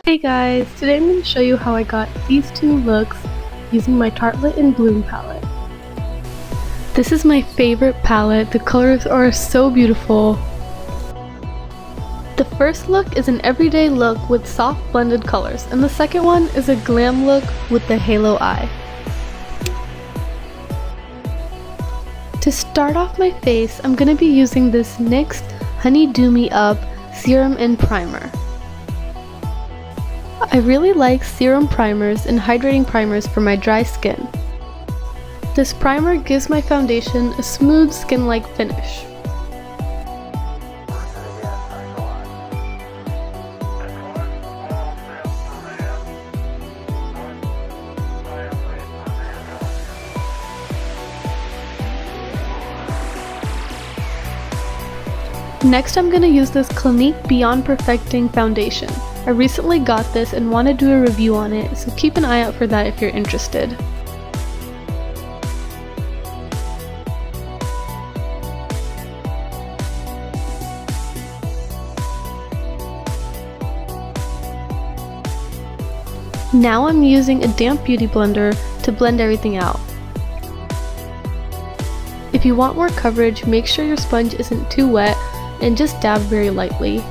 Hey guys, today I'm going to show you how I got these two looks using my Tartelette in Bloom palette. This is my favorite palette. The colors are so beautiful. The first look is an everyday look with soft blended colors, and the second one is a glam look with the halo eye. To start off my face, I'm going to be using this NYX Honey Dew Me Up Serum and Primer. I really like serum primers and hydrating primers for my dry skin. This primer gives my foundation a smooth skin-like finish. Next, I'm going to use this Clinique Beyond Perfecting foundation. I recently got this and want to do a review on it, so keep an eye out for that if you're interested. Now I'm using a damp beauty blender to blend everything out. If you want more coverage, make sure your sponge isn't too wet and just dab very lightly.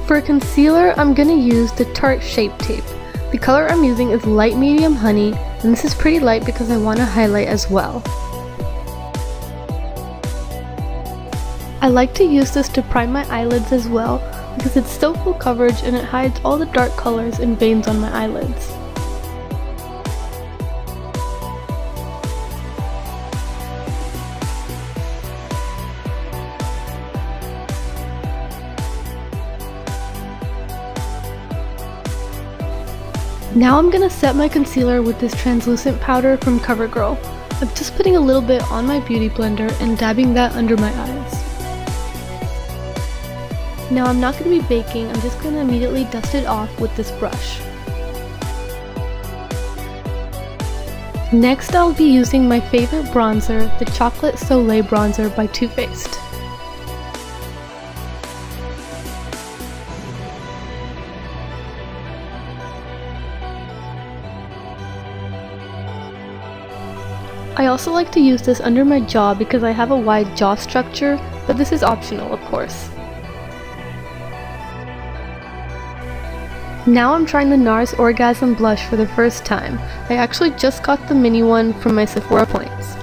For concealer, I'm going to use the Tarte Shape Tape. The color I'm using is Light Medium Honey, and this is pretty light because I want to highlight as well. I like to use this to prime my eyelids as well because it's still full coverage and it hides all the dark colors and veins on my eyelids. Now I'm going to set my concealer with this translucent powder from CoverGirl. I'm just putting a little bit on my beauty blender and dabbing that under my eyes. Now I'm not going to be baking, I'm just going to immediately dust it off with this brush. Next I'll be using my favorite bronzer, the Chocolate Soleil Bronzer by Too Faced. I also like to use this under my jaw because I have a wide jaw structure, but this is optional, of course. Now I'm trying the NARS Orgasm Blush for the first time. I actually just got the mini one from my Sephora points.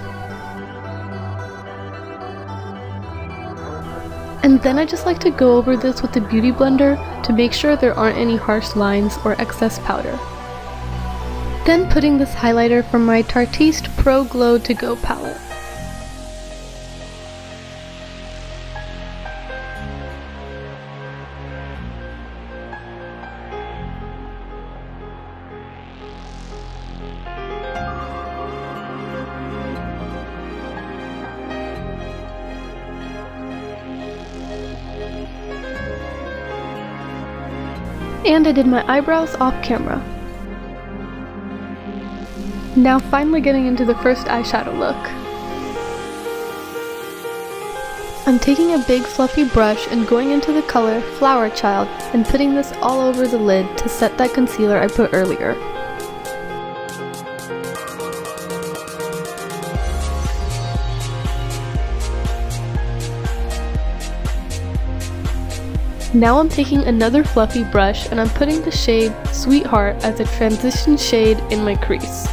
And then I just like to go over this with the beauty blender to make sure there aren't any harsh lines or excess powder. Then putting this highlighter from my Tarte Pro Glow To Go palette. And I did my eyebrows off camera. Now finally getting into the first eyeshadow look. I'm taking a big fluffy brush and going into the color Flower Child and putting this all over the lid to set that concealer I put earlier. Now I'm taking another fluffy brush and I'm putting the shade Sweetheart as a transition shade in my crease.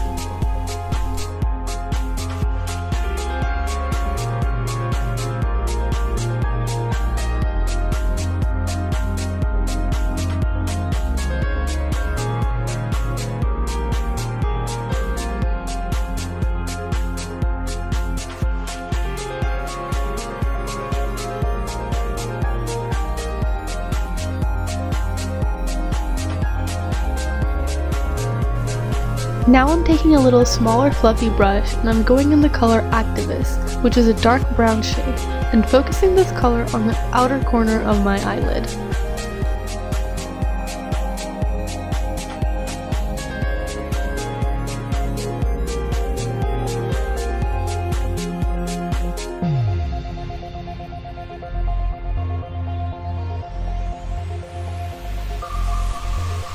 Now I'm taking a little smaller fluffy brush and I'm going in the color Activist, which is a dark brown shade, and focusing this color on the outer corner of my eyelid.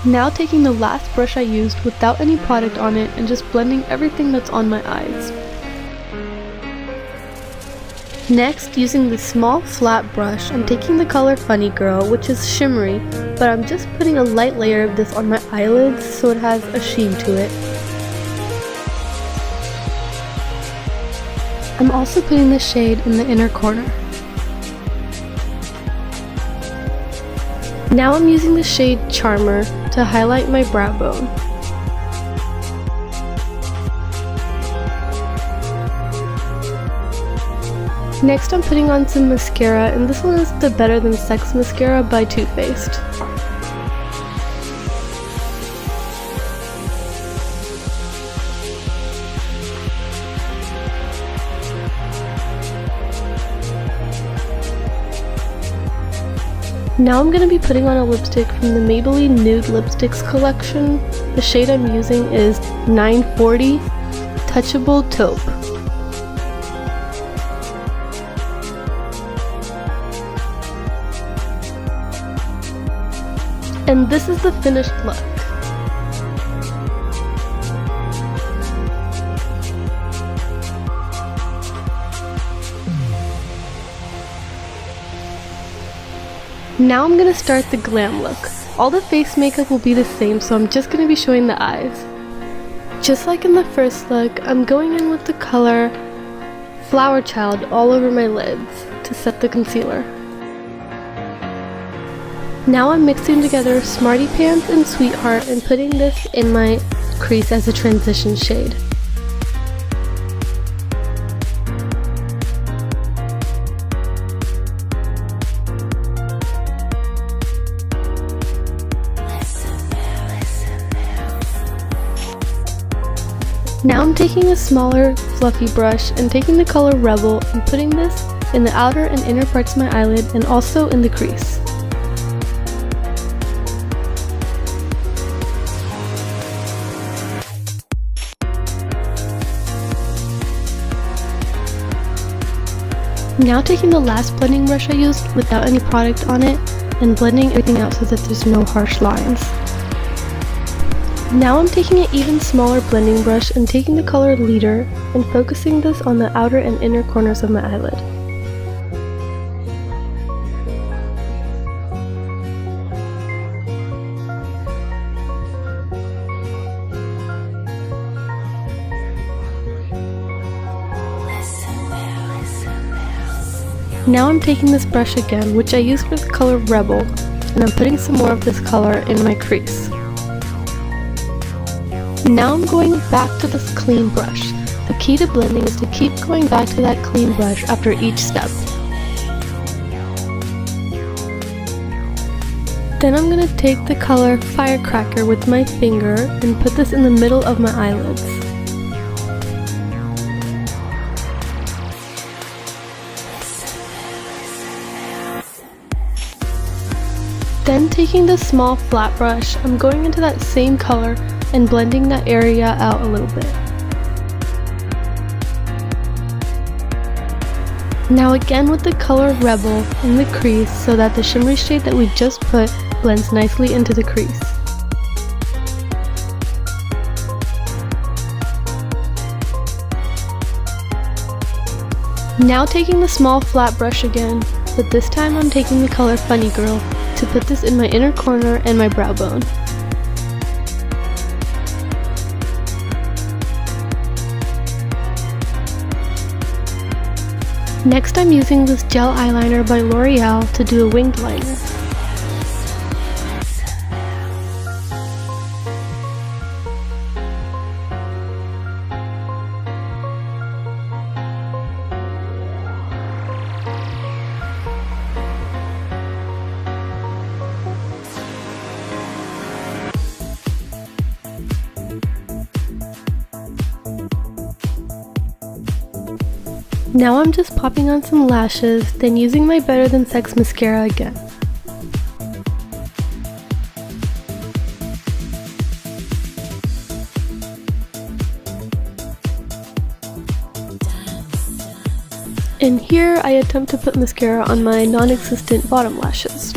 Now taking the last brush I used without any product on it and just blending everything that's on my eyes. Next, using the small flat brush, I'm taking the color Funny Girl, which is shimmery, but I'm just putting a light layer of this on my eyelids so it has a sheen to it. I'm also putting the shade in the inner corner. Now I'm using the shade Charmer to highlight my brow bone. Next I'm putting on some mascara, and this one is the Better Than Sex mascara by Too Faced. Now I'm going to be putting on a lipstick from the Maybelline Nude Lipsticks collection. The shade I'm using is 940 Touchable Taupe. And this is the finished look. Now I'm gonna start the glam look. All the face makeup will be the same, so I'm just gonna be showing the eyes. Just like in the first look, I'm going in with the color Flower Child all over my lids to set the concealer. Now I'm mixing together Smarty Pants and Sweetheart and putting this in my crease as a transition shade. Now I'm taking a smaller, fluffy brush and taking the color Rebel and putting this in the outer and inner parts of my eyelid and also in the crease. Now taking the last blending brush I used without any product on it and blending everything out so that there's no harsh lines. Now I'm taking an even smaller blending brush and taking the color Leader and focusing this on the outer and inner corners of my eyelid. Now I'm taking this brush again, which I used for the color Rebel, and I'm putting some more of this color in my crease. Now I'm going back to this clean brush. The key to blending is to keep going back to that clean brush after each step. Then I'm going to take the color Firecracker with my finger and put this in the middle of my eyelids. Then taking the small flat brush, I'm going into that same color and blending that area out a little bit. Now again with the color Rebel in the crease so that the shimmery shade that we just put blends nicely into the crease. Now taking the small flat brush again, but this time I'm taking the color Funny Girl to put this in my inner corner and my brow bone. Next I'm using this gel eyeliner by L'Oreal to do a winged liner. Now I'm just popping on some lashes, then using my Better Than Sex mascara again. And here I attempt to put mascara on my non-existent bottom lashes.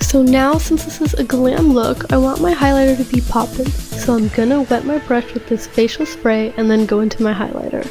So So now, since this is a glam look, I want my highlighter to be poppin', so I'm gonna wet my brush with this facial spray and then go into my highlighter.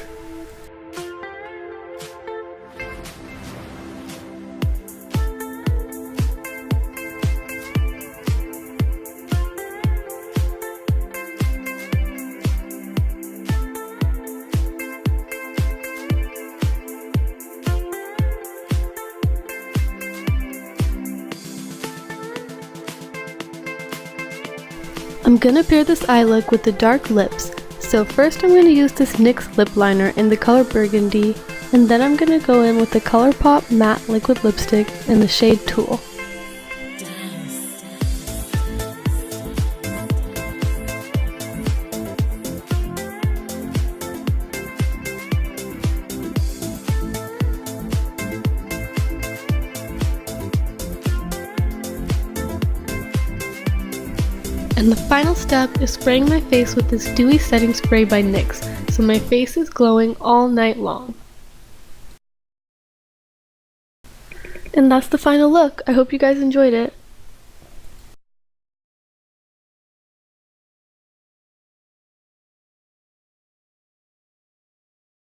I'm gonna pair this eye look with the dark lips, so first I'm gonna use this NYX lip liner in the color Burgundy, and then I'm gonna go in with the ColourPop matte liquid lipstick in the shade Tulle. And the final step is spraying my face with this dewy setting spray by NYX, so my face is glowing all night long. And that's the final look. I hope you guys enjoyed it.